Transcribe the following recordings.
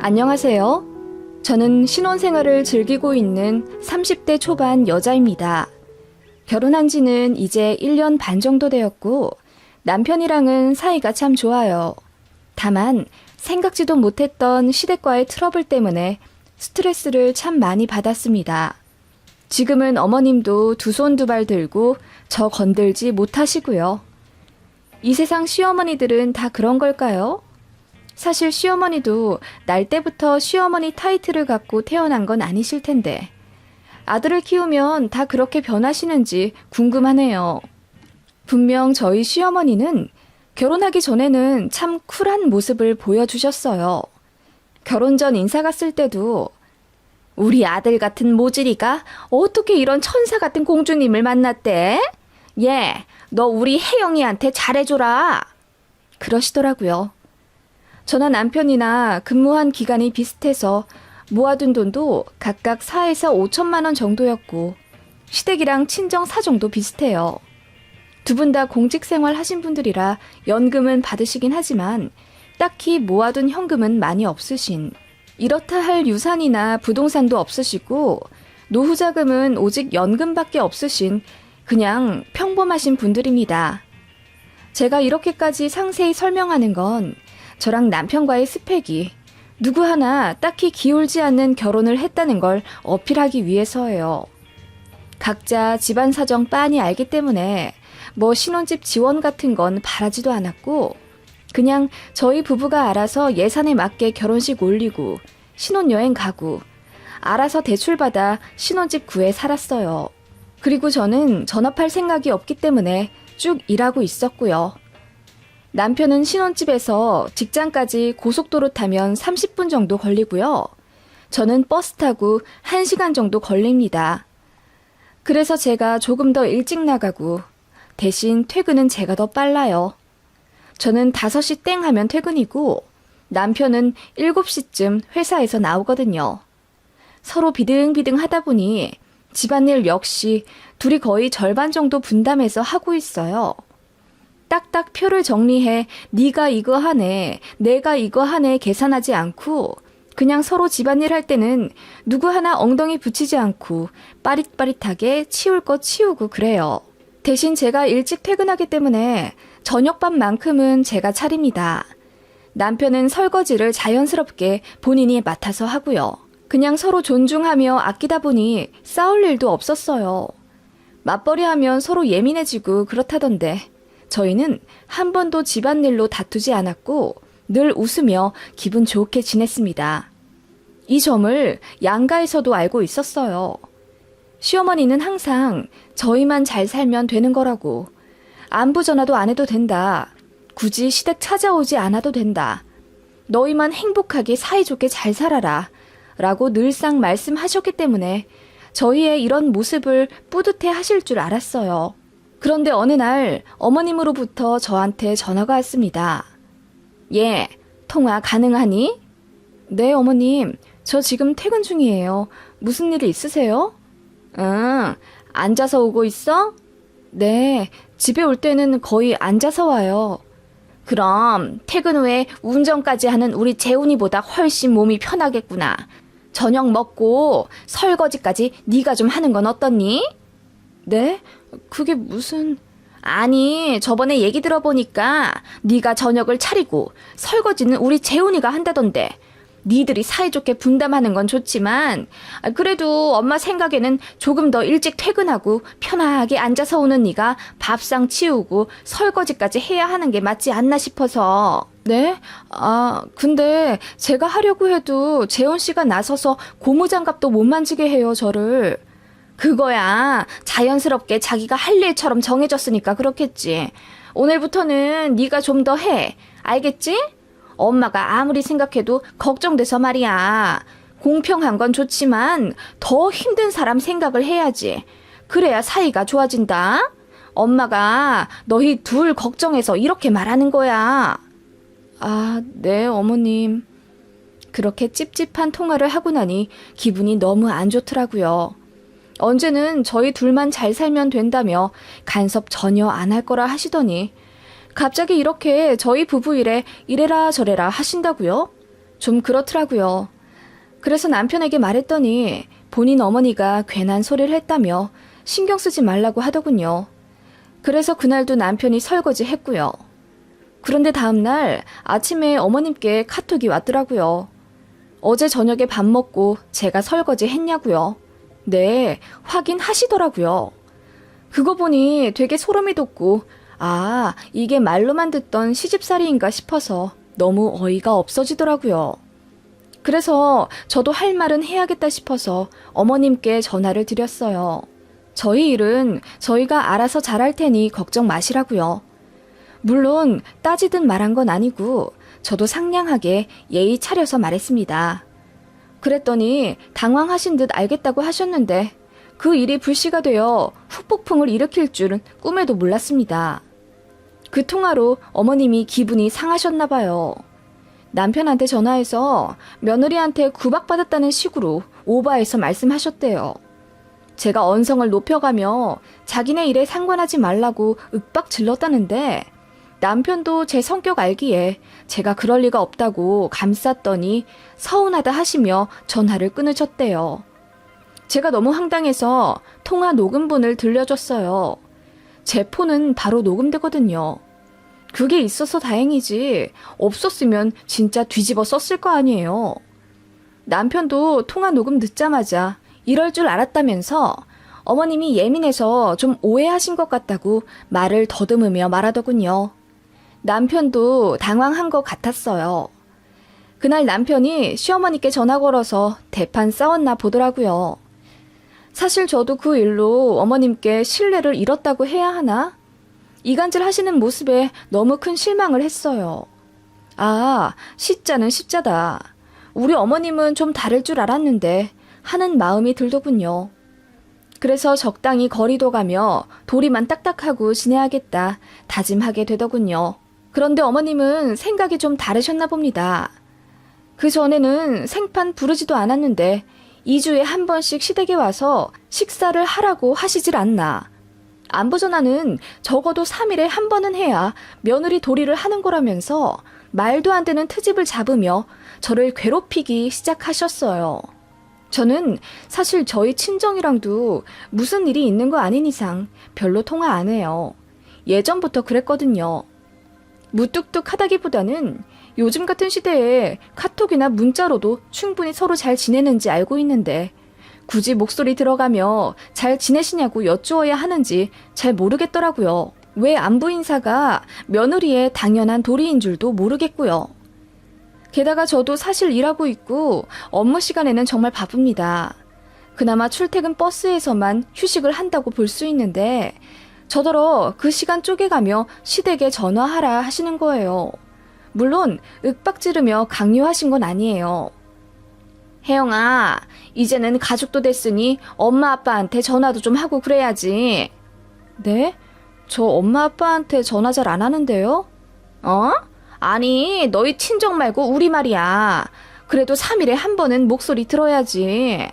안녕하세요. 저는 신혼생활을 즐기고 있는 30대 초반 여자입니다. 결혼한 지는 이제 1년 반 정도 되었고 남편이랑은 사이가 참 좋아요. 다만 생각지도 못했던 시댁과의 트러블 때문에 스트레스를 참 많이 받았습니다. 지금은 어머님도 두 손 두 발 들고 저 건들지 못하시고요. 이 세상 시어머니들은 다 그런 걸까요? 사실 시어머니도 날 때부터 시어머니 타이틀을 갖고 태어난 건 아니실 텐데 아들을 키우면 다 그렇게 변하시는지 궁금하네요. 분명 저희 시어머니는 결혼하기 전에는 참 쿨한 모습을 보여주셨어요. 결혼 전 인사 갔을 때도 우리 아들 같은 모질이가 어떻게 이런 천사 같은 공주님을 만났대? 얘, 너 우리 혜영이한테 잘해줘라. 그러시더라고요. 저나 남편이나 근무한 기간이 비슷해서 모아둔 돈도 각각 4에서 5천만 원 정도였고 시댁이랑 친정 사정도 비슷해요. 두 분 다 공직생활 하신 분들이라 연금은 받으시긴 하지만 딱히 모아둔 현금은 많이 없으신, 이렇다 할 유산이나 부동산도 없으시고 노후자금은 오직 연금밖에 없으신 그냥 평범하신 분들입니다. 제가 이렇게까지 상세히 설명하는 건 저랑 남편과의 스펙이 누구 하나 딱히 기울지 않는 결혼을 했다는 걸 어필하기 위해서예요. 각자 집안 사정 빤히 알기 때문에 뭐 신혼집 지원 같은 건 바라지도 않았고 그냥 저희 부부가 알아서 예산에 맞게 결혼식 올리고 신혼여행 가고 알아서 대출받아 신혼집 구해 살았어요. 그리고 저는 전업할 생각이 없기 때문에 쭉 일하고 있었고요. 남편은 신혼집에서 직장까지 고속도로 타면 30분 정도 걸리고요. 저는 버스 타고 1시간 정도 걸립니다. 그래서 제가 조금 더 일찍 나가고 대신 퇴근은 제가 더 빨라요. 저는 5시 땡 하면 퇴근이고 남편은 7시쯤 회사에서 나오거든요. 서로 비등비등 하다 보니 집안일 역시 둘이 거의 절반 정도 분담해서 하고 있어요. 딱딱 표를 정리해 네가 이거 하네, 내가 이거 하네 계산하지 않고 그냥 서로 집안일 할 때는 누구 하나 엉덩이 붙이지 않고 빠릿빠릿하게 치울 거 치우고 그래요. 대신 제가 일찍 퇴근하기 때문에 저녁밥만큼은 제가 차립니다. 남편은 설거지를 자연스럽게 본인이 맡아서 하고요. 그냥 서로 존중하며 아끼다 보니 싸울 일도 없었어요. 맞벌이하면 서로 예민해지고 그렇다던데 저희는 한 번도 집안일로 다투지 않았고 늘 웃으며 기분 좋게 지냈습니다. 이 점을 양가에서도 알고 있었어요. 시어머니는 항상 저희만 잘 살면 되는 거라고, 안부 전화도 안 해도 된다, 굳이 시댁 찾아오지 않아도 된다, 너희만 행복하게 사이좋게 잘 살아라 라고 늘상 말씀하셨기 때문에 저희의 이런 모습을 뿌듯해 하실 줄 알았어요. 그런데 어느 날 어머님으로부터 저한테 전화가 왔습니다. 예, 통화 가능하니? 네, 어머님. 저 지금 퇴근 중이에요. 무슨 일 있으세요? 응, 앉아서 오고 있어? 네, 집에 올 때는 거의 앉아서 와요. 그럼 퇴근 후에 운전까지 하는 우리 재훈이보다 훨씬 몸이 편하겠구나. 저녁 먹고 설거지까지 네가 좀 하는 건 어떻니? 네? 그게 무슨... 아니, 저번에 얘기 들어보니까 네가 저녁을 차리고 설거지는 우리 재훈이가 한다던데. 니들이 사이좋게 분담하는 건 좋지만 그래도 엄마 생각에는 조금 더 일찍 퇴근하고 편하게 앉아서 오는 네가 밥상 치우고 설거지까지 해야 하는 게 맞지 않나 싶어서. 네? 근데 제가 하려고 해도 재훈 씨가 나서서 고무장갑도 못 만지게 해요, 저를. 그거야 자연스럽게 자기가 할 일처럼 정해졌으니까 그렇겠지. 오늘부터는 네가 좀 더 해. 알겠지? 엄마가 아무리 생각해도 걱정돼서 말이야. 공평한 건 좋지만 더 힘든 사람 생각을 해야지. 그래야 사이가 좋아진다. 엄마가 너희 둘 걱정해서 이렇게 말하는 거야. 네, 어머님. 그렇게 찝찝한 통화를 하고 나니 기분이 너무 안 좋더라고요. 언제는 저희 둘만 잘 살면 된다며 간섭 전혀 안 할 거라 하시더니 갑자기 이렇게 저희 부부 일에 이래라 저래라 하신다고요? 좀 그렇더라고요. 그래서 남편에게 말했더니 본인 어머니가 괜한 소리를 했다며 신경 쓰지 말라고 하더군요. 그래서 그날도 남편이 설거지 했고요. 그런데 다음날 아침에 어머님께 카톡이 왔더라고요. 어제 저녁에 밥 먹고 제가 설거지 했냐고요. 네, 확인하시더라고요. 그거 보니 되게 소름이 돋고 아, 이게 말로만 듣던 시집살이인가 싶어서 너무 어이가 없어지더라고요. 그래서 저도 할 말은 해야겠다 싶어서 어머님께 전화를 드렸어요. 저희 일은 저희가 알아서 잘할 테니 걱정 마시라고요. 물론 따지듯 말한 건 아니고 저도 상냥하게 예의 차려서 말했습니다. 그랬더니 당황하신 듯 알겠다고 하셨는데 그 일이 불씨가 되어 후폭풍을 일으킬 줄은 꿈에도 몰랐습니다. 그 통화로 어머님이 기분이 상하셨나 봐요. 남편한테 전화해서 며느리한테 구박받았다는 식으로 오버해서 말씀하셨대요. 제가 언성을 높여가며 자기네 일에 상관하지 말라고 윽박 질렀다는데 남편도 제 성격 알기에 제가 그럴 리가 없다고 감쌌더니 서운하다 하시며 전화를 끊으셨대요. 제가 너무 황당해서 통화 녹음본을 들려줬어요. 제 폰은 바로 녹음되거든요. 그게 있어서 다행이지 없었으면 진짜 뒤집어 썼을 거 아니에요. 남편도 통화 녹음 듣자마자 이럴 줄 알았다면서 어머님이 예민해서 좀 오해하신 것 같다고 말을 더듬으며 말하더군요. 남편도 당황한 것 같았어요. 그날 남편이 시어머니께 전화 걸어서 대판 싸웠나 보더라고요. 사실 저도 그 일로 어머님께 신뢰를 잃었다고 해야 하나? 이간질 하시는 모습에 너무 큰 실망을 했어요. 아, 시자는 십자다. 우리 어머님은 좀 다를 줄 알았는데 하는 마음이 들더군요. 그래서 적당히 거리도 가며 도리만 딱딱하고 지내야겠다 다짐하게 되더군요. 그런데 어머님은 생각이 좀 다르셨나 봅니다. 그 전에는 생판 부르지도 않았는데 2주에 한 번씩 시댁에 와서 식사를 하라고 하시질 않나. 안부 전화는 적어도 3일에 한 번은 해야 며느리 도리를 하는 거라면서 말도 안 되는 트집을 잡으며 저를 괴롭히기 시작하셨어요. 저는 사실 저희 친정이랑도 무슨 일이 있는 거 아닌 이상 별로 통화 안 해요. 예전부터 그랬거든요. 무뚝뚝 하다기보다는 요즘 같은 시대에 카톡이나 문자로도 충분히 서로 잘 지내는지 알고 있는데 굳이 목소리 들어가며 잘 지내시냐고 여쭈어야 하는지 잘 모르겠더라고요. 왜 안부 인사가 며느리의 당연한 도리인 줄도 모르겠고요. 게다가 저도 사실 일하고 있고 업무 시간에는 정말 바쁩니다. 그나마 출퇴근 버스에서만 휴식을 한다고 볼 수 있는데 저더러 그 시간 쪼개가며 시댁에 전화하라 하시는 거예요. 물론 윽박 지르며 강요하신 건 아니에요. 혜영아, 이제는 가족도 됐으니 엄마 아빠한테 전화도 좀 하고 그래야지. 네? 저 엄마 아빠한테 전화 잘 안 하는데요? 어? 아니, 너희 친정 말고 우리 말이야. 그래도 3일에 한 번은 목소리 들어야지.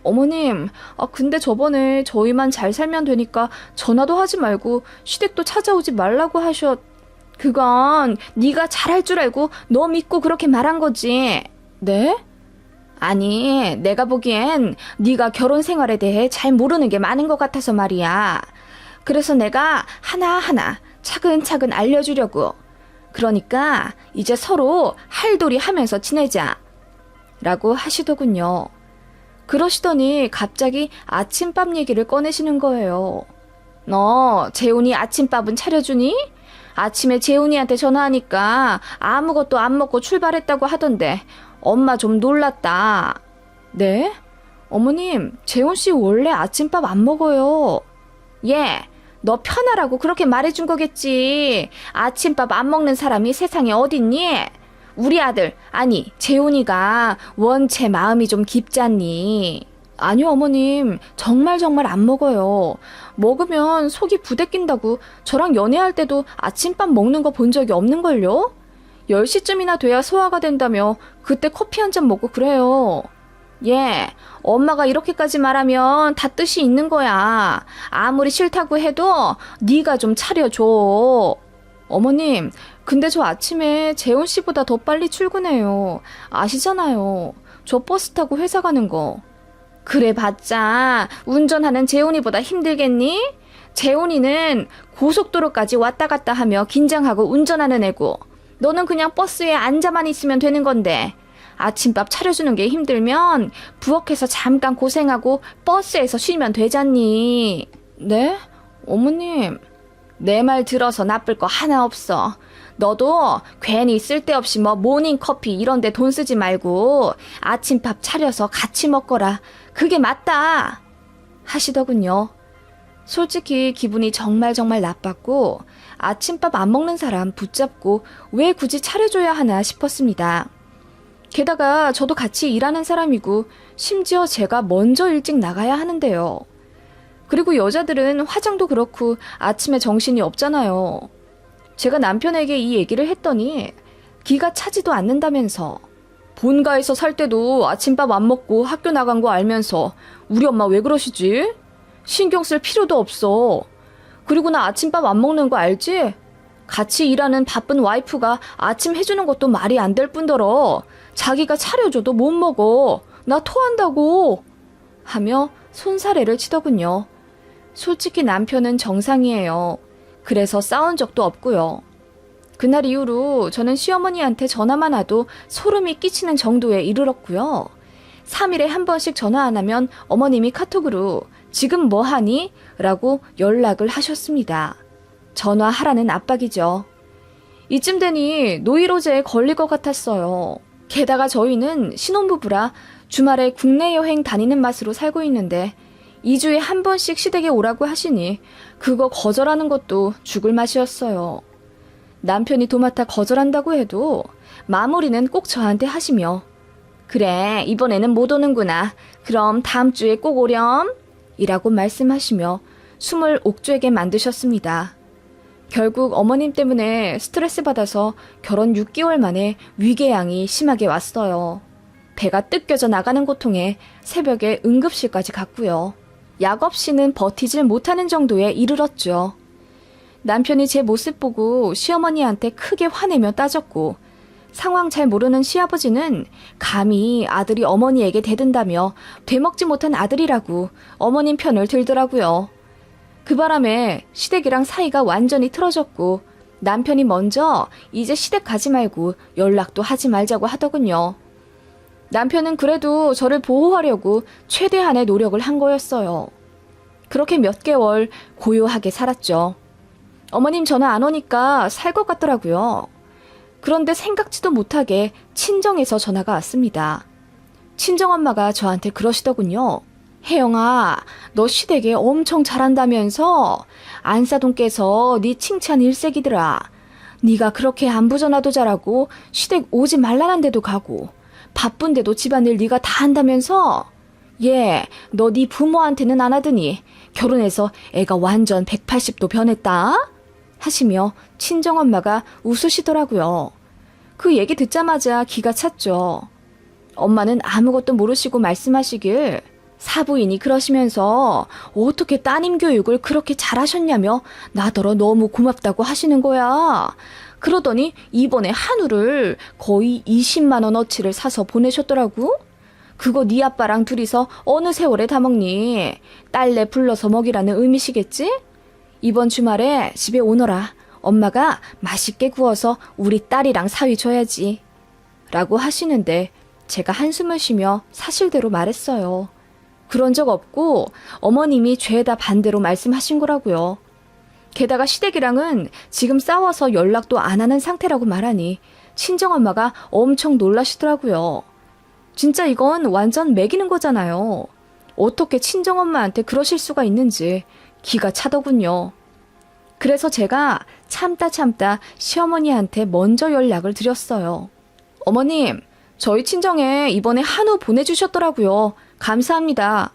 어머님, 근데 저번에 저희만 잘 살면 되니까 전화도 하지 말고 시댁도 찾아오지 말라고 그건 네가 잘할 줄 알고 너 믿고 그렇게 말한 거지. 네? 아니, 내가 보기엔 네가 결혼 생활에 대해 잘 모르는 게 많은 것 같아서 말이야. 그래서 내가 하나하나 차근차근 알려주려고. 그러니까 이제 서로 할도리 하면서 지내자. 라고 하시더군요. 그러시더니 갑자기 아침밥 얘기를 꺼내시는 거예요. 너 재훈이 아침밥은 차려주니? 아침에 재훈이한테 전화하니까 아무것도 안 먹고 출발했다고 하던데 엄마 좀 놀랐다. 네? 어머님, 재훈씨 원래 아침밥 안 먹어요. 예, 너 편하라고 그렇게 말해준 거겠지. 아침밥 안 먹는 사람이 세상에 어딨니? 우리 아들, 아니 재훈이가 원체 마음이 좀 깊잖니. 아니요 어머님, 정말 안 먹어요. 먹으면 속이 부대낀다고 저랑 연애할 때도 아침밥 먹는 거 본 적이 없는걸요? 10시쯤이나 돼야 소화가 된다며 그때 커피 한 잔 먹고 그래요. 예, 엄마가 이렇게까지 말하면 다 뜻이 있는 거야. 아무리 싫다고 해도 네가 좀 차려줘. 어머님, 근데 저 아침에 재훈 씨보다 더 빨리 출근해요. 아시잖아요. 저 버스 타고 회사 가는 거. 그래 봤자 운전하는 재훈이보다 힘들겠니? 재훈이는 고속도로까지 왔다 갔다 하며 긴장하고 운전하는 애고 너는 그냥 버스에 앉아만 있으면 되는 건데 아침밥 차려주는 게 힘들면 부엌에서 잠깐 고생하고 버스에서 쉬면 되잖니. 네? 어머님, 내 말 들어서 나쁠 거 하나 없어. 너도 괜히 쓸데없이 뭐 모닝커피 이런 데 돈 쓰지 말고 아침밥 차려서 같이 먹거라. 그게 맞다. 하시더군요. 솔직히 기분이 정말 나빴고 아침밥 안 먹는 사람 붙잡고 왜 굳이 차려줘야 하나 싶었습니다. 게다가 저도 같이 일하는 사람이고 심지어 제가 먼저 일찍 나가야 하는데요. 그리고 여자들은 화장도 그렇고 아침에 정신이 없잖아요. 제가 남편에게 이 얘기를 했더니 기가 차지도 않는다면서 본가에서 살 때도 아침밥 안 먹고 학교 나간 거 알면서 우리 엄마 왜 그러시지? 신경 쓸 필요도 없어. 그리고 나 아침밥 안 먹는 거 알지? 같이 일하는 바쁜 와이프가 아침 해주는 것도 말이 안 될 뿐더러 자기가 차려줘도 못 먹어. 나 토한다고. 하며 손사래를 치더군요. 솔직히 남편은 정상이에요. 그래서 싸운 적도 없고요. 그날 이후로 저는 시어머니한테 전화만 와도 소름이 끼치는 정도에 이르렀고요. 3일에 한 번씩 전화 안 하면 어머님이 카톡으로 지금 뭐 하니? 라고 연락을 하셨습니다. 전화하라는 압박이죠. 이쯤 되니 노이로제에 걸릴 것 같았어요. 게다가 저희는 신혼부부라 주말에 국내 여행 다니는 맛으로 살고 있는데 2주에 한 번씩 시댁에 오라고 하시니 그거 거절하는 것도 죽을 맛이었어요. 남편이 도맡아 거절한다고 해도 마무리는 꼭 저한테 하시며 그래 이번에는 못 오는구나. 그럼 다음 주에 꼭 오렴. 이라고 말씀하시며 숨을 옥죄게 만드셨습니다. 결국 어머님 때문에 스트레스 받아서 결혼 6개월 만에 위궤양이 심하게 왔어요. 배가 뜯겨져 나가는 고통에 새벽에 응급실까지 갔고요. 약 없이는 버티질 못하는 정도에 이르렀죠. 남편이 제 모습 보고 시어머니한테 크게 화내며 따졌고 상황 잘 모르는 시아버지는 감히 아들이 어머니에게 대든다며 되먹지 못한 아들이라고 어머님 편을 들더라고요. 그 바람에 시댁이랑 사이가 완전히 틀어졌고 남편이 먼저 이제 시댁 가지 말고 연락도 하지 말자고 하더군요. 남편은 그래도 저를 보호하려고 최대한의 노력을 한 거였어요. 그렇게 몇 개월 고요하게 살았죠. 어머님 전화 안 오니까 살 것 같더라고요. 그런데 생각지도 못하게 친정에서 전화가 왔습니다. 친정엄마가 저한테 그러시더군요. 혜영아, 너 시댁에 엄청 잘한다면서 안사돈께서 네 칭찬 일색이더라. 네가 그렇게 안부 전화도 잘하고 시댁 오지 말라는 데도 가고 바쁜데도 집안일 네가 다 한다면서? 너 네 부모한테는 안 하더니 결혼해서 애가 완전 180도 변했다? 하시며 친정엄마가 웃으시더라고요. 그 얘기 듣자마자 기가 찼죠. 엄마는 아무것도 모르시고 말씀하시길 사부인이 그러시면서 어떻게 따님 교육을 그렇게 잘하셨냐며 나더러 너무 고맙다고 하시는 거야. 그러더니 이번에 한우를 거의 20만 원어치를 사서 보내셨더라고. 그거 네 아빠랑 둘이서 어느 세월에 다 먹니? 딸내 불러서 먹이라는 의미시겠지? 이번 주말에 집에 오너라. 엄마가 맛있게 구워서 우리 딸이랑 사위 줘야지. 라고 하시는데 제가 한숨을 쉬며 사실대로 말했어요. 그런 적 없고 어머님이 죄다 반대로 말씀하신 거라고요. 게다가 시댁이랑은 지금 싸워서 연락도 안 하는 상태라고 말하니 친정엄마가 엄청 놀라시더라고요. 진짜 이건 완전 매기는 거잖아요. 어떻게 친정엄마한테 그러실 수가 있는지 기가 차더군요. 그래서 제가 참다 시어머니한테 먼저 연락을 드렸어요. 어머님, 저희 친정에 이번에 한우 보내주셨더라고요. 감사합니다.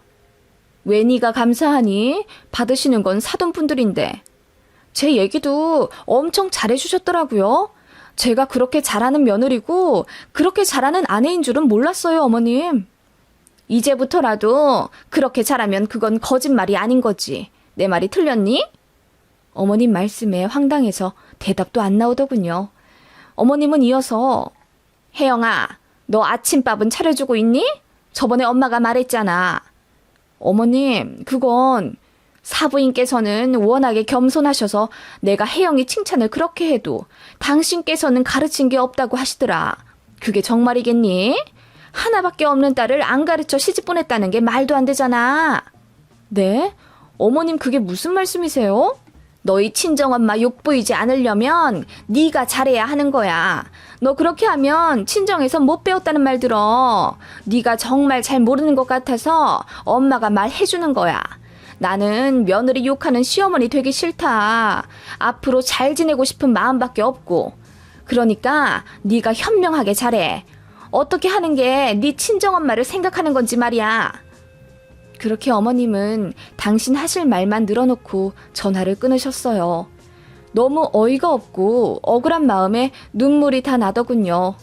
왜 네가 감사하니? 받으시는 건 사돈분들인데. 제 얘기도 엄청 잘해주셨더라고요. 제가 그렇게 잘하는 며느리고 그렇게 잘하는 아내인 줄은 몰랐어요, 어머님. 이제부터라도 그렇게 잘하면 그건 거짓말이 아닌 거지. 내 말이 틀렸니? 어머님 말씀에 황당해서 대답도 안 나오더군요. 어머님은 이어서 혜영아, 너 아침밥은 차려주고 있니? 저번에 엄마가 말했잖아. 어머님, 그건 사부인께서는 워낙에 겸손하셔서 내가 혜영이 칭찬을 그렇게 해도 당신께서는 가르친 게 없다고 하시더라. 그게 정말이겠니? 하나밖에 없는 딸을 안 가르쳐 시집 보냈다는 게 말도 안 되잖아. 네? 어머님 그게 무슨 말씀이세요? 너희 친정엄마 욕보이지 않으려면 네가 잘해야 하는 거야. 너 그렇게 하면 친정에서 못 배웠다는 말 들어. 네가 정말 잘 모르는 것 같아서 엄마가 말해주는 거야. 나는 며느리 욕하는 시어머니 되기 싫다. 앞으로 잘 지내고 싶은 마음밖에 없고. 그러니까 네가 현명하게 잘해. 어떻게 하는 게 네 친정엄마를 생각하는 건지 말이야. 그렇게 어머님은 당신 하실 말만 늘어놓고 전화를 끊으셨어요. 너무 어이가 없고 억울한 마음에 눈물이 다 나더군요.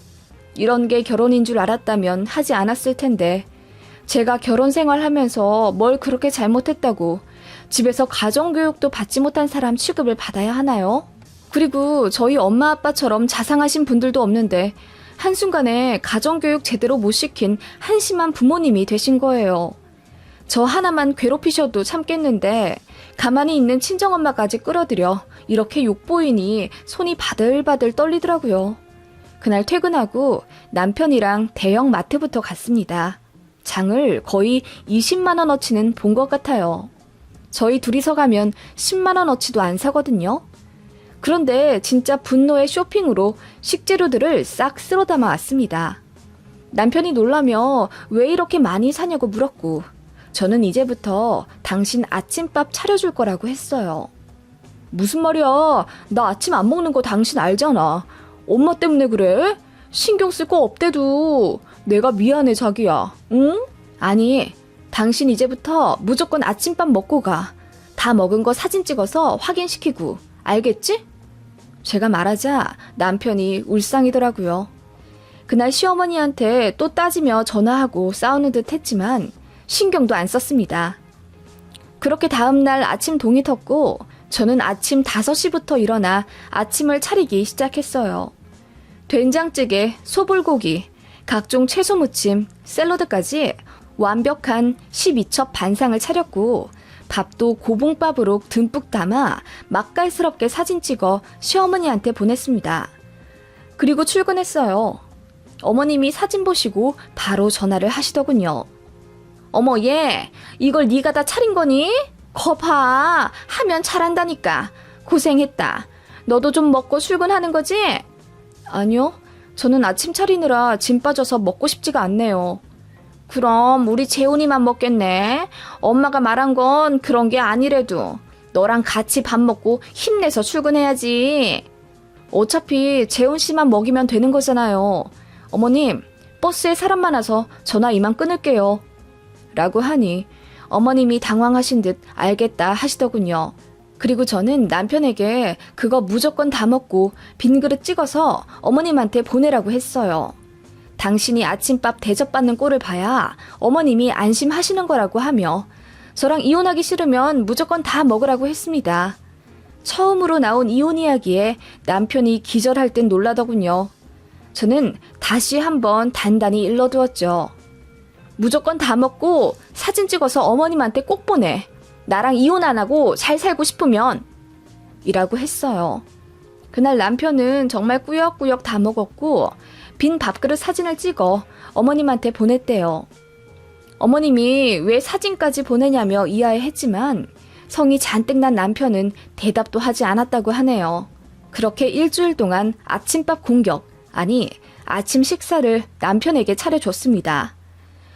이런 게 결혼인 줄 알았다면 하지 않았을 텐데 제가 결혼 생활하면서 뭘 그렇게 잘못했다고 집에서 가정교육도 받지 못한 사람 취급을 받아야 하나요? 그리고 저희 엄마 아빠처럼 자상하신 분들도 없는데 한순간에 가정교육 제대로 못 시킨 한심한 부모님이 되신 거예요. 저 하나만 괴롭히셔도 참겠는데 가만히 있는 친정엄마까지 끌어들여 이렇게 욕보이니 손이 바들바들 떨리더라고요. 그날 퇴근하고 남편이랑 대형 마트부터 갔습니다. 장을 거의 20만 원어치는 본 것 같아요. 저희 둘이서 가면 10만 원어치도 안 사거든요. 그런데 진짜 분노의 쇼핑으로 식재료들을 싹 쓸어 담아 왔습니다. 남편이 놀라며 왜 이렇게 많이 사냐고 물었고 저는 이제부터 당신 아침밥 차려줄 거라고 했어요. 무슨 말이야? 나 아침 안 먹는 거 당신 알잖아. 엄마 때문에 그래? 신경 쓸 거 없대도. 내가 미안해 자기야. 응? 아니, 당신 이제부터 무조건 아침밥 먹고 가. 다 먹은 거 사진 찍어서 확인시키고. 알겠지? 제가 말하자 남편이 울상이더라고요. 그날 시어머니한테 또 따지며 전화하고 싸우는 듯 했지만 신경도 안 썼습니다. 그렇게 다음날 아침 동이 텄고 저는 아침 5시부터 일어나 아침을 차리기 시작했어요. 된장찌개, 소불고기, 각종 채소 무침, 샐러드까지 완벽한 12첩 반상을 차렸고 밥도 고봉밥으로 듬뿍 담아 맛깔스럽게 사진 찍어 시어머니한테 보냈습니다. 그리고 출근했어요. 어머님이 사진 보시고 바로 전화를 하시더군요. 어머 얘 이걸 네가 다 차린 거니? 거 봐 하면 잘한다니까. 고생했다. 너도 좀 먹고 출근하는 거지? 아니요. 저는 아침 차리느라 짐 빠져서 먹고 싶지가 않네요. 그럼 우리 재훈이만 먹겠네. 엄마가 말한 건 그런 게 아니래도 너랑 같이 밥 먹고 힘내서 출근해야지. 어차피 재훈 씨만 먹이면 되는 거잖아요. 어머님, 버스에 사람 많아서 전화 이만 끊을게요. 라고 하니 어머님이 당황하신 듯 알겠다 하시더군요. 그리고 저는 남편에게 그거 무조건 다 먹고 빈 그릇 찍어서 어머님한테 보내라고 했어요. 당신이 아침밥 대접받는 꼴을 봐야 어머님이 안심하시는 거라고 하며 저랑 이혼하기 싫으면 무조건 다 먹으라고 했습니다. 처음으로 나온 이혼 이야기에 남편이 기절할 듯 놀라더군요. 저는 다시 한번 단단히 일러두었죠. 무조건 다 먹고 사진 찍어서 어머님한테 꼭 보내. 나랑 이혼 안 하고 잘 살고 싶으면. 이라고 했어요. 그날 남편은 정말 꾸역꾸역 다 먹었고 빈 밥그릇 사진을 찍어 어머님한테 보냈대요. 어머님이 왜 사진까지 보내냐며 이해했지만 성이 잔뜩 난 남편은 대답도 하지 않았다고 하네요. 그렇게 일주일 동안 아침밥 공격, 아니 아침 식사를 남편에게 차려줬습니다.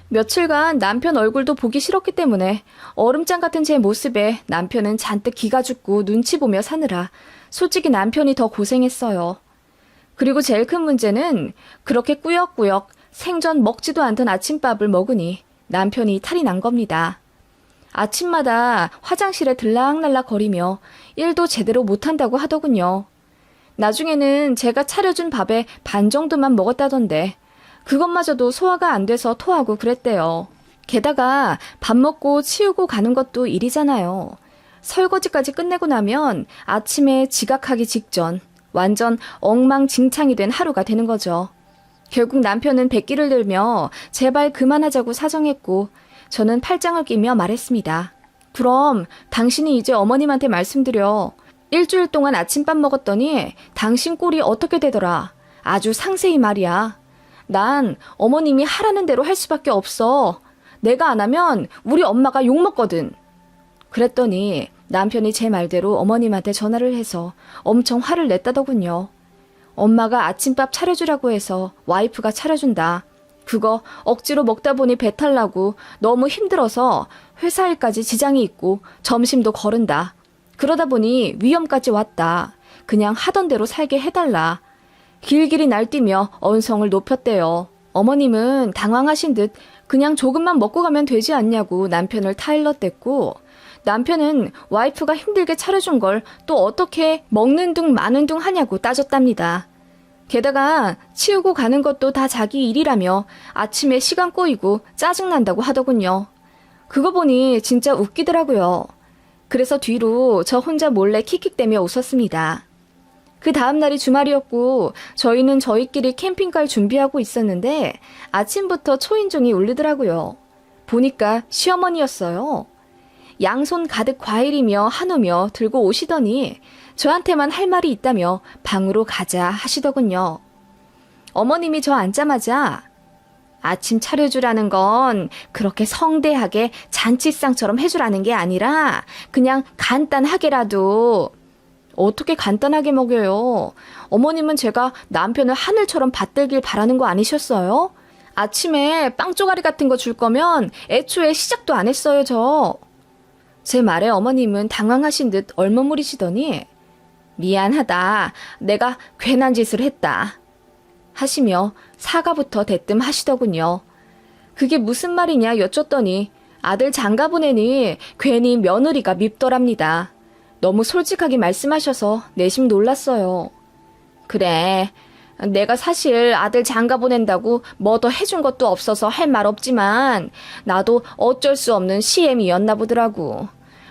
며칠간 남편 얼굴도 보기 싫었기 때문에 얼음장 같은 제 모습에 남편은 잔뜩 기가 죽고 눈치 보며 사느라 솔직히 남편이 더 고생했어요. 그리고 제일 큰 문제는 그렇게 꾸역꾸역 생전 먹지도 않던 아침밥을 먹으니 남편이 탈이 난 겁니다. 아침마다 화장실에 들락날락 거리며 일도 제대로 못한다고 하더군요. 나중에는 제가 차려준 밥의 반 정도만 먹었다던데 그것마저도 소화가 안 돼서 토하고 그랬대요. 게다가 밥 먹고 치우고 가는 것도 일이잖아요. 설거지까지 끝내고 나면 아침에 지각하기 직전 완전 엉망진창이 된 하루가 되는 거죠. 결국 남편은 백기를 들며 제발 그만하자고 사정했고 저는 팔짱을 끼며 말했습니다. 그럼 당신이 이제 어머님한테 말씀드려. 일주일 동안 아침밥 먹었더니 당신 꼴이 어떻게 되더라. 아주 상세히 말이야. 난 어머님이 하라는 대로 할 수밖에 없어. 내가 안 하면 우리 엄마가 욕먹거든. 그랬더니 남편이 제 말대로 어머님한테 전화를 해서 엄청 화를 냈다더군요. 엄마가 아침밥 차려주라고 해서 와이프가 차려준다. 그거 억지로 먹다 보니 배탈 나고 너무 힘들어서 회사 일까지 지장이 있고 점심도 거른다. 그러다 보니 위험까지 왔다. 그냥 하던 대로 살게 해달라. 길길이 날뛰며 언성을 높였대요. 어머님은 당황하신 듯 그냥 조금만 먹고 가면 되지 않냐고 남편을 타일렀댔고 남편은 와이프가 힘들게 차려준 걸 또 어떻게 먹는 둥 마는 둥 하냐고 따졌답니다. 게다가 치우고 가는 것도 다 자기 일이라며 아침에 시간 꼬이고 짜증난다고 하더군요. 그거 보니 진짜 웃기더라고요. 그래서 뒤로 저 혼자 몰래 킥킥대며 웃었습니다. 그 다음 날이 주말이었고 저희는 저희끼리 캠핑 갈 준비하고 있었는데 아침부터 초인종이 울리더라고요. 보니까 시어머니였어요. 양손 가득 과일이며 한우며 들고 오시더니 저한테만 할 말이 있다며 방으로 가자 하시더군요. 어머님이 저 앉자마자 아침 차려주라는 건 그렇게 성대하게 잔치상처럼 해주라는 게 아니라 그냥 간단하게라도. 어떻게 간단하게 먹여요? 어머님은 제가 남편을 하늘처럼 받들길 바라는 거 아니셨어요? 아침에 빵 쪼가리 같은 거 줄 거면 애초에 시작도 안 했어요, 저. 제 말에 어머님은 당황하신 듯 얼머무리시더니 미안하다. 내가 괜한 짓을 했다. 하시며 사과부터 대뜸 하시더군요. 그게 무슨 말이냐 여쭸더니 아들 장가 보내니 괜히 며느리가 밉더랍니다. 너무 솔직하게 말씀하셔서 내심 놀랐어요. 그래, 내가 사실 아들 장가 보낸다고 뭐 더 해준 것도 없어서 할 말 없지만 나도 어쩔 수 없는 시엠이었나 보더라고.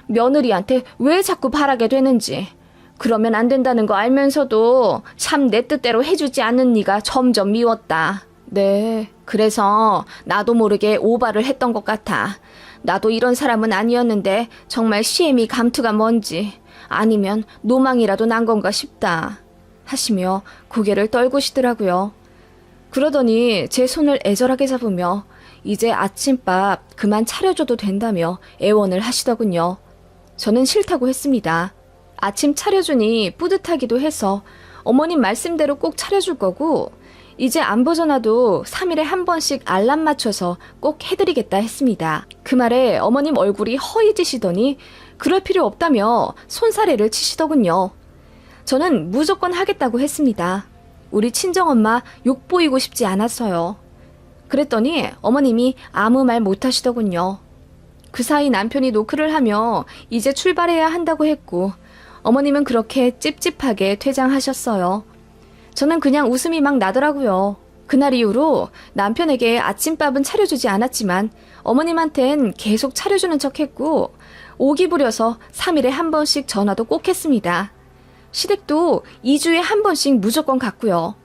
며느리한테 왜 자꾸 바라게 되는지. 그러면 안 된다는 거 알면서도 참 내 뜻대로 해주지 않는 네가 점점 미웠다. 네, 그래서 나도 모르게 오바를 했던 것 같아. 나도 이런 사람은 아니었는데 정말 시엠이 감투가 뭔지 아니면 노망이라도 난 건가 싶다 하시며 고개를 떨구시더라고요. 그러더니 제 손을 애절하게 잡으며 이제 아침밥 그만 차려줘도 된다며 애원을 하시더군요. 저는 싫다고 했습니다. 아침 차려주니 뿌듯하기도 해서 어머님 말씀대로 꼭 차려줄 거고 이제 안부 전화도 3일에 한 번씩 알람 맞춰서 꼭 해드리겠다 했습니다. 그 말에 어머님 얼굴이 허해지시더니 그럴 필요 없다며 손사래를 치시더군요. 저는 무조건 하겠다고 했습니다. 우리 친정엄마 욕보이고 싶지 않았어요. 그랬더니 어머님이 아무 말 못하시더군요. 그 사이 남편이 노크를 하며 이제 출발해야 한다고 했고 어머님은 그렇게 찝찝하게 퇴장하셨어요. 저는 그냥 웃음이 막 나더라고요. 그날 이후로 남편에게 아침밥은 차려주지 않았지만 어머님한텐 계속 차려주는 척했고 오기 부려서 3일에 한 번씩 전화도 꼭 했습니다. 시댁도 2주에 한 번씩 무조건 갔고요.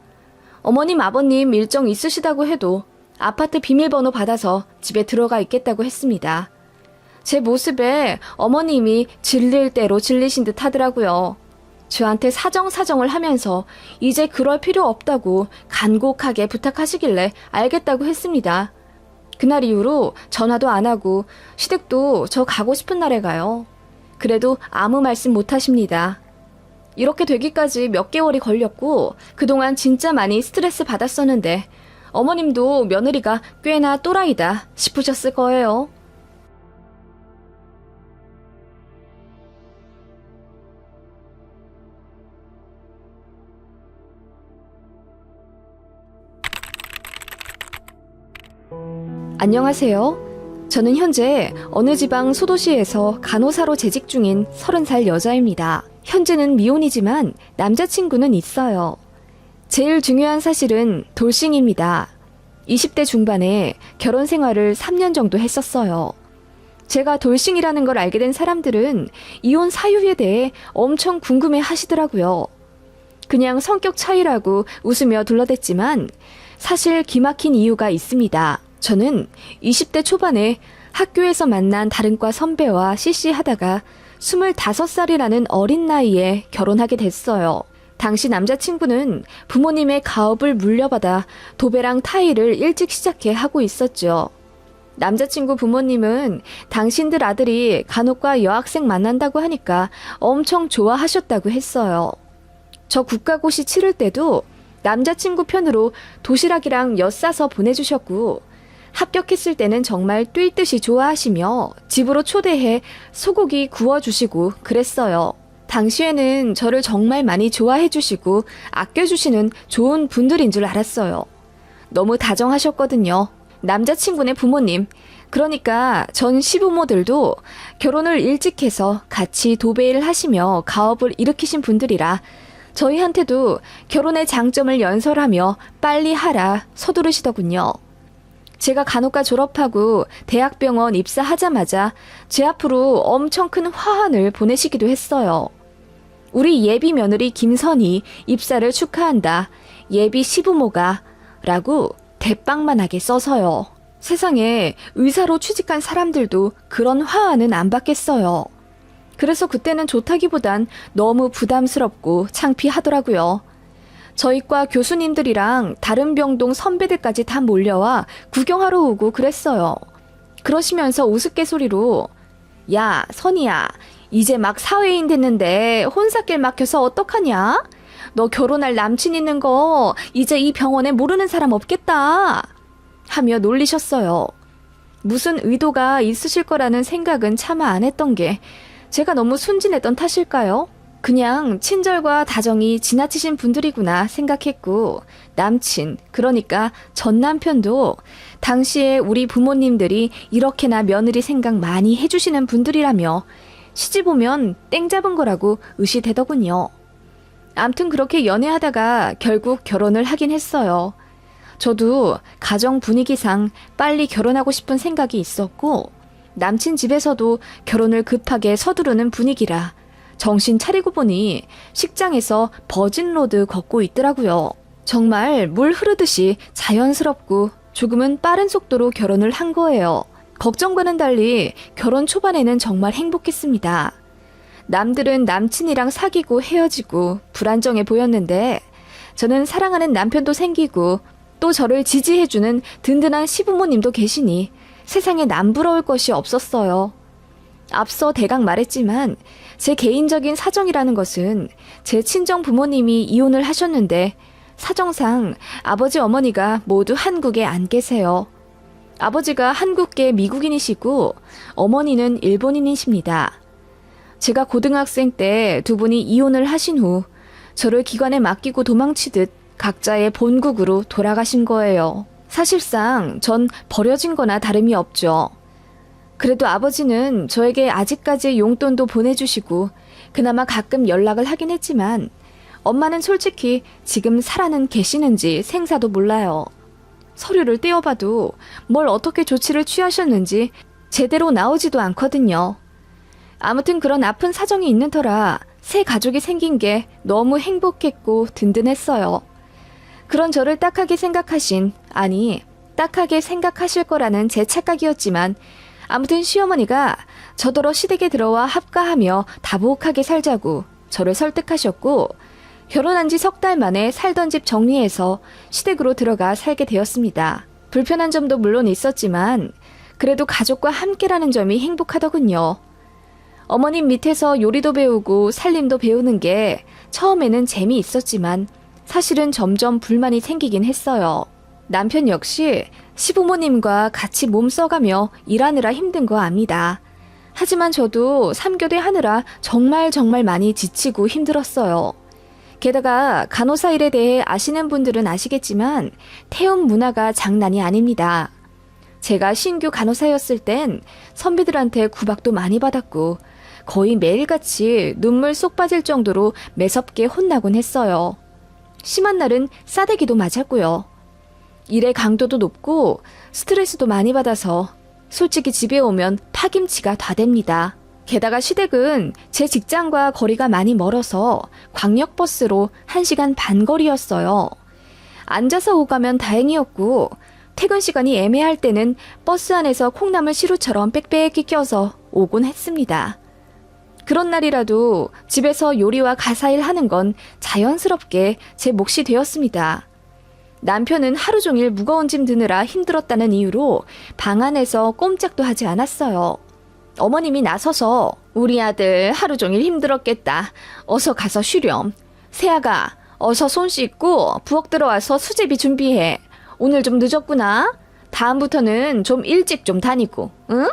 어머님 아버님 일정 있으시다고 해도 아파트 비밀번호 받아서 집에 들어가 있겠다고 했습니다. 제 모습에 어머님이 질릴 대로 질리신 듯 하더라고요. 저한테 사정사정을 하면서 이제 그럴 필요 없다고 간곡하게 부탁하시길래 알겠다고 했습니다. 그날 이후로 전화도 안 하고 시댁도 저 가고 싶은 날에 가요. 그래도 아무 말씀 못 하십니다. 이렇게 되기까지 몇 개월이 걸렸고 그동안 진짜 많이 스트레스 받았었는데 어머님도 며느리가 꽤나 또라이다 싶으셨을 거예요. 안녕하세요. 저는 현재 어느 지방 소도시에서 간호사로 재직 중인 30살 여자입니다. 현재는 미혼이지만 남자친구는 있어요. 제일 중요한 사실은 돌싱입니다. 20대 중반에 결혼 생활을 3년 정도 했었어요. 제가 돌싱이라는 걸 알게 된 사람들은 이혼 사유에 대해 엄청 궁금해 하시더라고요. 그냥 성격 차이라고 웃으며 둘러댔지만 사실 기막힌 이유가 있습니다. 저는 20대 초반에 학교에서 만난 다른 과 선배와 CC하다가 25살이라는 어린 나이에 결혼하게 됐어요. 당시 남자친구는 부모님의 가업을 물려받아 도배랑 타일을 일찍 시작해 하고 있었죠. 남자친구 부모님은 당신들 아들이 간호과 여학생 만난다고 하니까 엄청 좋아하셨다고 했어요. 저 국가고시 치를 때도 남자친구 편으로 도시락이랑 엿 싸서 보내주셨고 합격했을 때는 정말 뛸 듯이 좋아하시며 집으로 초대해 소고기 구워주시고 그랬어요. 당시에는 저를 정말 많이 좋아해 주시고 아껴주시는 좋은 분들인 줄 알았어요. 너무 다정하셨거든요. 남자친구네 부모님, 그러니까 전 시부모들도 결혼을 일찍 해서 같이 도배일 하시며 가업을 일으키신 분들이라 저희한테도 결혼의 장점을 연설하며 빨리 하라 서두르시더군요. 제가 간호과 졸업하고 대학병원 입사하자마자 제 앞으로 엄청 큰 화환을 보내시기도 했어요. 우리 예비 며느리 김선희 입사를 축하한다. 예비 시부모가 라고 대빵만하게 써서요. 세상에 의사로 취직한 사람들도 그런 화환은 안 받겠어요. 그래서 그때는 좋다기보단 너무 부담스럽고 창피하더라고요. 저희 과 교수님들이랑 다른 병동 선배들까지 다 몰려와 구경하러 오고 그랬어요. 그러시면서 우스갯소리로 야, 선이야, 이제 막 사회인 됐는데 혼사길 막혀서 어떡하냐? 너 결혼할 남친 있는 거 이제 이 병원에 모르는 사람 없겠다 하며 놀리셨어요. 무슨 의도가 있으실 거라는 생각은 차마 안 했던 게 제가 너무 순진했던 탓일까요? 그냥 친절과 다정이 지나치신 분들이구나 생각했고 남친, 그러니까 전 남편도 당시에 우리 부모님들이 이렇게나 며느리 생각 많이 해주시는 분들이라며 시집 오면 땡 잡은 거라고 의시되더군요. 암튼 그렇게 연애하다가 결국 결혼을 하긴 했어요. 저도 가정 분위기상 빨리 결혼하고 싶은 생각이 있었고 남친 집에서도 결혼을 급하게 서두르는 분위기라 정신 차리고 보니 식장에서 버진로드 걷고 있더라고요. 정말 물 흐르듯이 자연스럽고 조금은 빠른 속도로 결혼을 한 거예요. 걱정과는 달리 결혼 초반에는 정말 행복했습니다. 남들은 남친이랑 사귀고 헤어지고 불안정해 보였는데 저는 사랑하는 남편도 생기고 또 저를 지지해주는 든든한 시부모님도 계시니 세상에 남부러울 것이 없었어요. 앞서 대강 말했지만 제 개인적인 사정이라는 것은 제 친정 부모님이 이혼을 하셨는데 사정상 아버지 어머니가 모두 한국에 안 계세요. 아버지가 한국계 미국인이시고 어머니는 일본인이십니다. 제가 고등학생 때 두 분이 이혼을 하신 후 저를 기관에 맡기고 도망치듯 각자의 본국으로 돌아가신 거예요. 사실상 전 버려진 거나 다름이 없죠. 그래도 아버지는 저에게 아직까지 용돈도 보내주시고 그나마 가끔 연락을 하긴 했지만 엄마는 솔직히 지금 살아는 계시는지 생사도 몰라요. 서류를 떼어봐도 뭘 어떻게 조치를 취하셨는지 제대로 나오지도 않거든요. 아무튼 그런 아픈 사정이 있는 터라 새 가족이 생긴 게 너무 행복했고 든든했어요. 그런 저를 딱하게 생각하신, 아니 딱하게 생각하실 거라는 제 착각이었지만 아무튼 시어머니가 저더러 시댁에 들어와 합가하며 다복하게 살자고 저를 설득하셨고 결혼한 지 석 달 만에 살던 집 정리해서 시댁으로 들어가 살게 되었습니다. 불편한 점도 물론 있었지만 그래도 가족과 함께라는 점이 행복하더군요. 어머님 밑에서 요리도 배우고 살림도 배우는 게 처음에는 재미있었지만 사실은 점점 불만이 생기긴 했어요. 남편 역시 시부모님과 같이 몸 써가며 일하느라 힘든 거 압니다. 하지만 저도 3교대 하느라 정말 많이 지치고 힘들었어요. 게다가 간호사 일에 대해 아시는 분들은 아시겠지만 태움 문화가 장난이 아닙니다. 제가 신규 간호사였을 땐 선배들한테 구박도 많이 받았고 거의 매일같이 눈물 쏙 빠질 정도로 매섭게 혼나곤 했어요. 심한 날은 싸대기도 맞았고요. 일의 강도도 높고 스트레스도 많이 받아서 솔직히 집에 오면 파김치가 다 됩니다. 게다가 시댁은 제 직장과 거리가 많이 멀어서 광역버스로 1시간 반 거리였어요. 앉아서 오가면 다행이었고 퇴근 시간이 애매할 때는 버스 안에서 콩나물 시루처럼 빽빽히 껴서 오곤 했습니다. 그런 날이라도 집에서 요리와 가사일 하는 건 자연스럽게 제 몫이 되었습니다. 남편은 하루 종일 무거운 짐 드느라 힘들었다는 이유로 방 안에서 꼼짝도 하지 않았어요. 어머님이 나서서 우리 아들 하루 종일 힘들었겠다. 어서 가서 쉬렴. 세아가 어서 손 씻고 부엌 들어와서 수제비 준비해. 오늘 좀 늦었구나. 다음부터는 좀 일찍 좀 다니고, 응?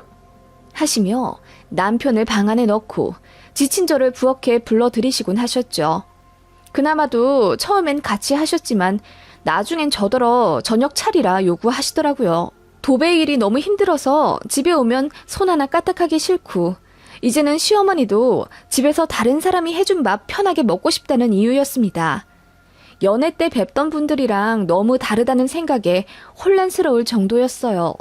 하시며 남편을 방 안에 넣고 지친 저를 부엌에 불러들이시곤 하셨죠. 그나마도 처음엔 같이 하셨지만 나중엔 저더러 저녁 차리라 요구하시더라고요. 도배 일이 너무 힘들어서 집에 오면 손 하나 까딱하기 싫고 이제는 시어머니도 집에서 다른 사람이 해준 밥 편하게 먹고 싶다는 이유였습니다. 연애 때 뵙던 분들이랑 너무 다르다는 생각에 혼란스러울 정도였어요.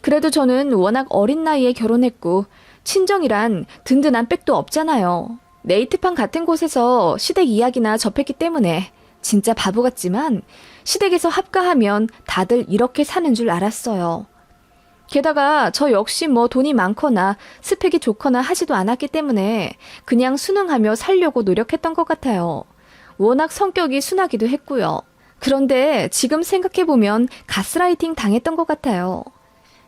그래도 저는 워낙 어린 나이에 결혼했고 친정이란 든든한 백도 없잖아요. 네이트판 같은 곳에서 시댁 이야기나 접했기 때문에 진짜 바보 같지만 시댁에서 합가하면 다들 이렇게 사는 줄 알았어요. 게다가 저 역시 뭐 돈이 많거나 스펙이 좋거나 하지도 않았기 때문에 그냥 순응하며 살려고 노력했던 것 같아요. 워낙 성격이 순하기도 했고요. 그런데 지금 생각해보면 가스라이팅 당했던 것 같아요.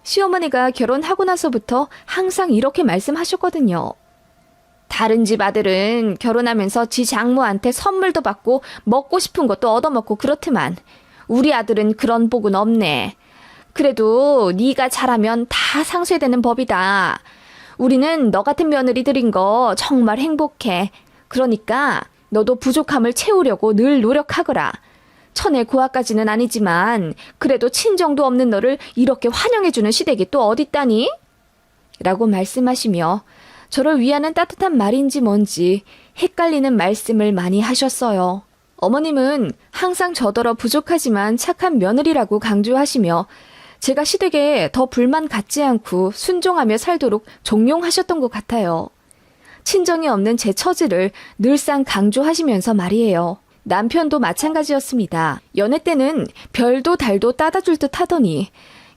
시어머니가 결혼하고 나서부터 항상 이렇게 말씀하셨거든요. 다른 집 아들은 결혼하면서 지 장모한테 선물도 받고 먹고 싶은 것도 얻어먹고 그렇지만 우리 아들은 그런 복은 없네. 그래도 네가 잘하면 다 상쇄되는 법이다. 우리는 너 같은 며느리 들인 거 정말 행복해. 그러니까 너도 부족함을 채우려고 늘 노력하거라. 천의 고아까지는 아니지만 그래도 친정도 없는 너를 이렇게 환영해주는 시댁이 또 어딨다니? 라고 말씀하시며 저를 위하는 따뜻한 말인지 뭔지 헷갈리는 말씀을 많이 하셨어요. 어머님은 항상 저더러 부족하지만 착한 며느리라고 강조하시며 제가 시댁에 더 불만 갖지 않고 순종하며 살도록 종용하셨던 것 같아요. 친정이 없는 제 처지를 늘상 강조하시면서 말이에요. 남편도 마찬가지였습니다. 연애 때는 별도 달도 따다 줄 듯 하더니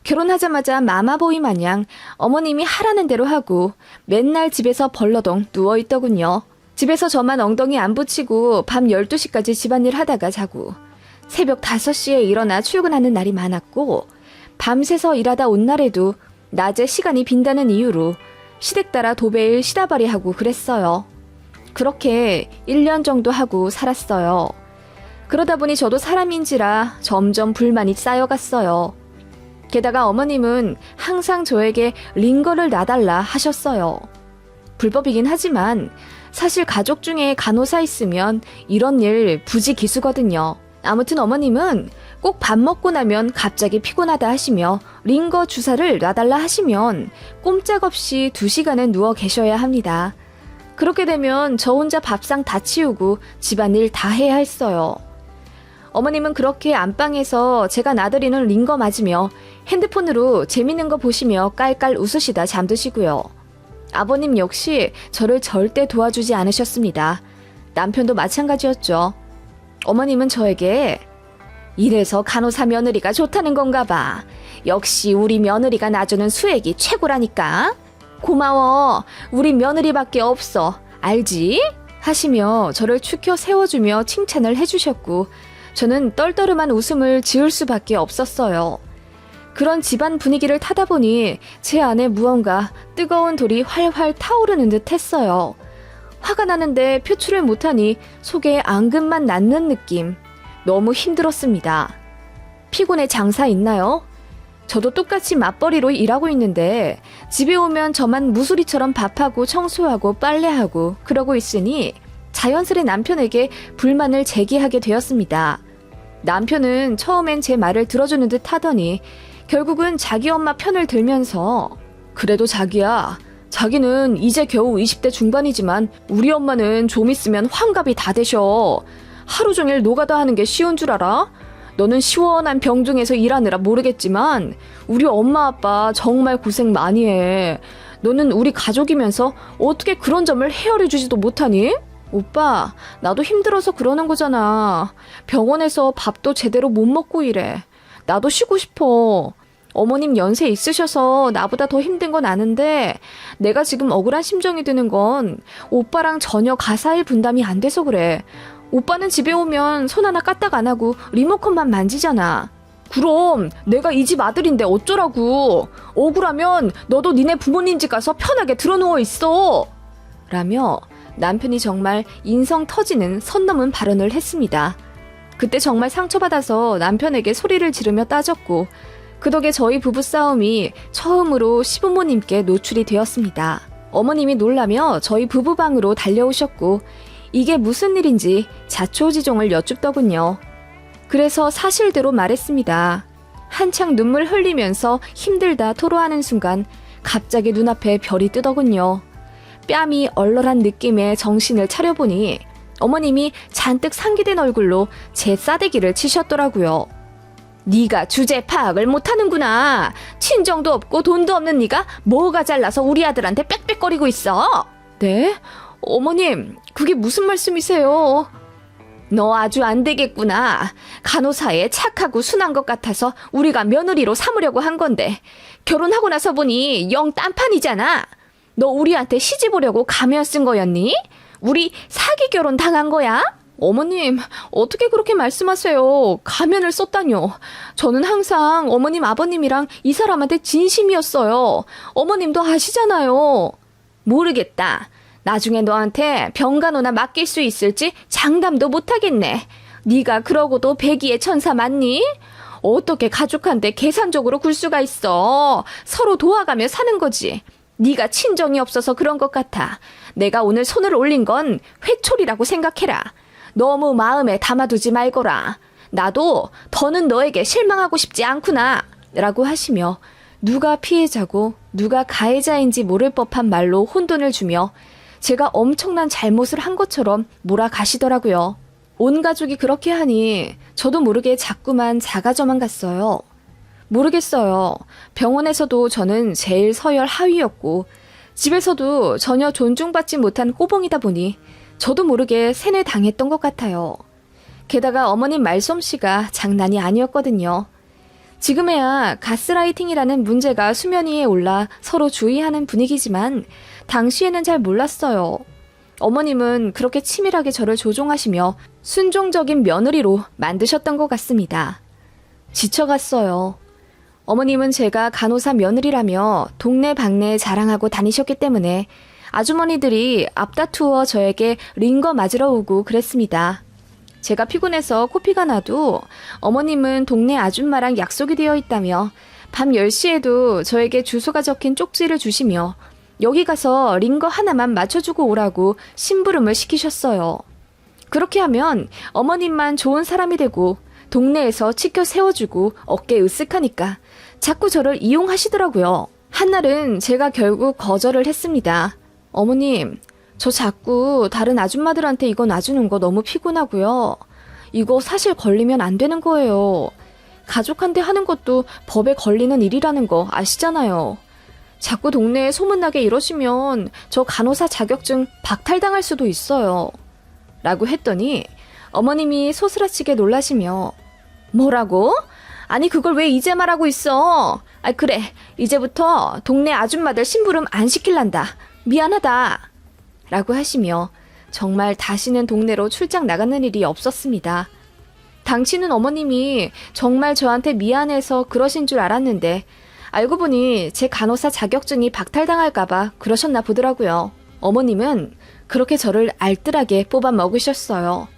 결혼하자마자 마마보이 마냥 어머님이 하라는 대로 하고 맨날 집에서 벌러덩 누워있더군요. 집에서 저만 엉덩이 안 붙이고 밤 12시까지 집안일 하다가 자고 새벽 5시에 일어나 출근하는 날이 많았고 밤새서 일하다 온 날에도 낮에 시간이 빈다는 이유로 시댁 따라 도배일 시다발이 하고 그랬어요. 그렇게 1년 정도 하고 살았어요. 그러다 보니 저도 사람인지라 점점 불만이 쌓여갔어요. 게다가 어머님은 항상 저에게 링거를 놔달라 하셨어요. 불법이긴 하지만 사실 가족 중에 간호사 있으면 이런 일 부지기수거든요. 아무튼 어머님은 꼭 밥 먹고 나면 갑자기 피곤하다 하시며 링거 주사를 놔달라 하시면 꼼짝없이 2시간은 누워 계셔야 합니다. 그렇게 되면 저 혼자 밥상 다 치우고 집안일 다 해야 했어요. 어머님은 그렇게 안방에서 제가 나들이는 링거 맞으며 핸드폰으로 재밌는 거 보시며 깔깔 웃으시다 잠드시고요. 아버님 역시 저를 절대 도와주지 않으셨습니다. 남편도 마찬가지였죠. 어머님은 저에게 이래서 간호사 며느리가 좋다는 건가 봐. 역시 우리 며느리가 놔주는 수액이 최고라니까. 고마워. 우리 며느리밖에 없어. 알지? 하시며 저를 축혀 세워주며 칭찬을 해주셨고 저는 떨떠름한 웃음을 지을 수밖에 없었어요. 그런 집안 분위기를 타다 보니 제 안에 무언가 뜨거운 돌이 활활 타오르는 듯 했어요. 화가 나는데 표출을 못하니 속에 앙금만 낳는 느낌. 너무 힘들었습니다. 피곤해 장사 있나요? 저도 똑같이 맞벌이로 일하고 있는데 집에 오면 저만 무수리처럼 밥하고 청소하고 빨래하고 그러고 있으니 자연스레 남편에게 불만을 제기하게 되었습니다. 남편은 처음엔 제 말을 들어주는 듯 하더니 결국은 자기 엄마 편을 들면서 그래도 자기야, 자기는 이제 겨우 20대 중반이지만 우리 엄마는 좀 있으면 환갑이 다 되셔. 하루 종일 노가다 하는 게 쉬운 줄 알아? 너는 시원한 병중에서 일하느라 모르겠지만 우리 엄마 아빠 정말 고생 많이 해. 너는 우리 가족이면서 어떻게 그런 점을 헤아려주지도 못하니? 오빠, 나도 힘들어서 그러는 거잖아. 병원에서 밥도 제대로 못 먹고 이래. 나도 쉬고 싶어. 어머님 연세 있으셔서 나보다 더 힘든 건 아는데 내가 지금 억울한 심정이 드는 건 오빠랑 전혀 가사일 분담이 안 돼서 그래. 오빠는 집에 오면 손 하나 까딱 안 하고 리모컨만 만지잖아. 그럼 내가 이 집 아들인데 어쩌라고. 억울하면 너도 니네 부모님 집 가서 편하게 드러누워 있어. 라며 남편이 정말 인성 터지는 선 넘은 발언을 했습니다. 그때 정말 상처받아서 남편에게 소리를 지르며 따졌고 그 덕에 저희 부부싸움이 처음으로 시부모님께 노출이 되었습니다. 어머님이 놀라며 저희 부부방으로 달려오셨고 이게 무슨 일인지 자초지종을 여쭙더군요. 그래서 사실대로 말했습니다. 한창 눈물 흘리면서 힘들다 토로하는 순간 갑자기 눈앞에 별이 뜨더군요. 뺨이 얼얼한 느낌에 정신을 차려보니 어머님이 잔뜩 상기된 얼굴로 제 싸대기를 치셨더라고요. 네가 주제 파악을 못하는구나. 친정도 없고 돈도 없는 네가 뭐가 잘나서 우리 아들한테 빽빽거리고 있어. 네? 어머님, 그게 무슨 말씀이세요? 너 아주 안 되겠구나. 간호사에 착하고 순한 것 같아서 우리가 며느리로 삼으려고 한 건데 결혼하고 나서 보니 영 딴판이잖아. 너 우리한테 시집 오려고 가면 쓴 거였니? 우리 사기 결혼 당한 거야? 어머님, 어떻게 그렇게 말씀하세요? 가면을 썼다뇨. 저는 항상 어머님 아버님이랑 이 사람한테 진심이었어요. 어머님도 아시잖아요. 모르겠다. 나중에 너한테 병간호나 맡길 수 있을지 장담도 못하겠네. 네가 그러고도 백의의 천사 맞니? 어떻게 가족한테 계산적으로 굴 수가 있어. 서로 도와가며 사는 거지. 네가 친정이 없어서 그런 것 같아. 내가 오늘 손을 올린 건 회초리라고 생각해라. 너무 마음에 담아두지 말거라. 나도 더는 너에게 실망하고 싶지 않구나. 라고 하시며 누가 피해자고 누가 가해자인지 모를 법한 말로 혼돈을 주며 제가 엄청난 잘못을 한 것처럼 몰아가시더라고요. 온 가족이 그렇게 하니 저도 모르게 자꾸만 자가저만 갔어요. 모르겠어요. 병원에서도 저는 제일 서열 하위였고 집에서도 전혀 존중받지 못한 꼬봉이다 보니 저도 모르게 세뇌당했던 것 같아요. 게다가 어머님 말솜씨가 장난이 아니었거든요. 지금에야 가스라이팅이라는 문제가 수면 위에 올라 서로 주의하는 분위기지만 당시에는 잘 몰랐어요. 어머님은 그렇게 치밀하게 저를 조종하시며 순종적인 며느리로 만드셨던 것 같습니다. 지쳐갔어요. 어머님은 제가 간호사 며느리라며 동네방네 자랑하고 다니셨기 때문에 아주머니들이 앞다투어 저에게 링거 맞으러 오고 그랬습니다. 제가 피곤해서 코피가 나도 어머님은 동네 아줌마랑 약속이 되어 있다며 밤 10시에도 저에게 주소가 적힌 쪽지를 주시며 여기 가서 링거 하나만 맞춰주고 오라고 심부름을 시키셨어요. 그렇게 하면 어머님만 좋은 사람이 되고 동네에서 치켜 세워주고 어깨 으쓱하니까 자꾸 저를 이용하시더라고요. 한날은 제가 결국 거절을 했습니다. 어머님, 저 자꾸 다른 아줌마들한테 이거 놔주는 거 너무 피곤하고요. 이거 사실 걸리면 안 되는 거예요. 가족한테 하는 것도 법에 걸리는 일이라는 거 아시잖아요. 자꾸 동네에 소문나게 이러시면 저 간호사 자격증 박탈당할 수도 있어요. 라고 했더니 어머님이 소스라치게 놀라시며 뭐라고? 아니 그걸 왜 이제 말하고 있어? 아 그래 이제부터 동네 아줌마들 심부름 안 시킬란다. 미안하다. 라고 하시며 정말 다시는 동네로 출장 나가는 일이 없었습니다. 당시는 어머님이 정말 저한테 미안해서 그러신 줄 알았는데 알고 보니 제 간호사 자격증이 박탈당할까봐 그러셨나 보더라고요. 어머님은 그렇게 저를 알뜰하게 뽑아 먹으셨어요.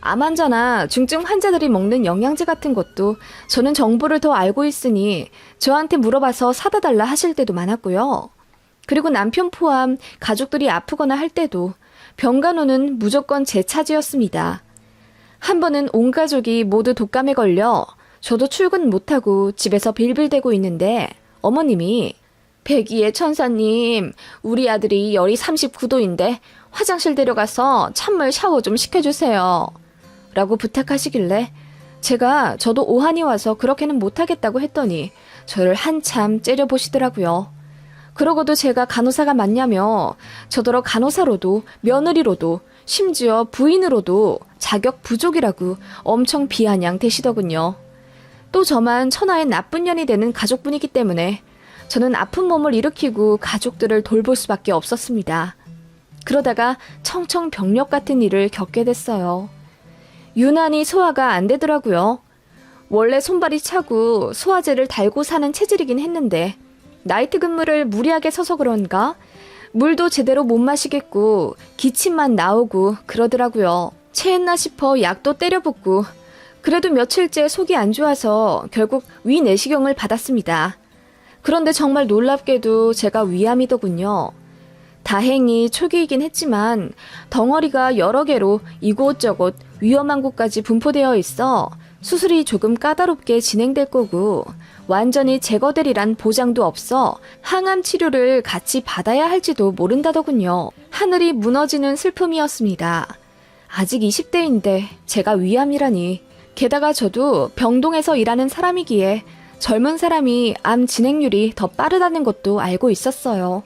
암 환자나 중증 환자들이 먹는 영양제 같은 것도 저는 정보를 더 알고 있으니 저한테 물어봐서 사다 달라 하실 때도 많았고요. 그리고 남편 포함 가족들이 아프거나 할 때도 병간호는 무조건 제 차지였습니다. 한 번은 온 가족이 모두 독감에 걸려 저도 출근 못하고 집에서 빌빌대고 있는데 어머님이 백이의 천사님, 우리 아들이 열이 39도인데 화장실 데려가서 찬물 샤워 좀 시켜주세요. 라고 부탁하시길래 저도 오한이 와서 그렇게는 못하겠다고 했더니 저를 한참 째려보시더라고요. 그러고도 제가 간호사가 맞냐며 저더러 간호사로도 며느리로도 심지어 부인으로도 자격 부족이라고 엄청 비아냥 대시더군요. 또 저만 천하의 나쁜 년이 되는 가족분이기 때문에 저는 아픈 몸을 일으키고 가족들을 돌볼 수밖에 없었습니다. 그러다가 청청병력 같은 일을 겪게 됐어요. 유난히 소화가 안 되더라고요. 원래 손발이 차고 소화제를 달고 사는 체질이긴 했는데 나이트 근무를 무리하게 서서 그런가? 물도 제대로 못 마시겠고 기침만 나오고 그러더라고요. 체했나 싶어 약도 때려붓고 그래도 며칠째 속이 안 좋아서 결국 위내시경을 받았습니다. 그런데 정말 놀랍게도 제가 위암이더군요. 다행히 초기이긴 했지만 덩어리가 여러 개로 이곳저곳 위험한 곳까지 분포되어 있어 수술이 조금 까다롭게 진행될 거고 완전히 제거되리란 보장도 없어 항암 치료를 같이 받아야 할지도 모른다더군요. 하늘이 무너지는 슬픔이었습니다. 아직 20대인데 제가 위암이라니. 게다가 저도 병동에서 일하는 사람이기에 젊은 사람이 암 진행률이 더 빠르다는 것도 알고 있었어요.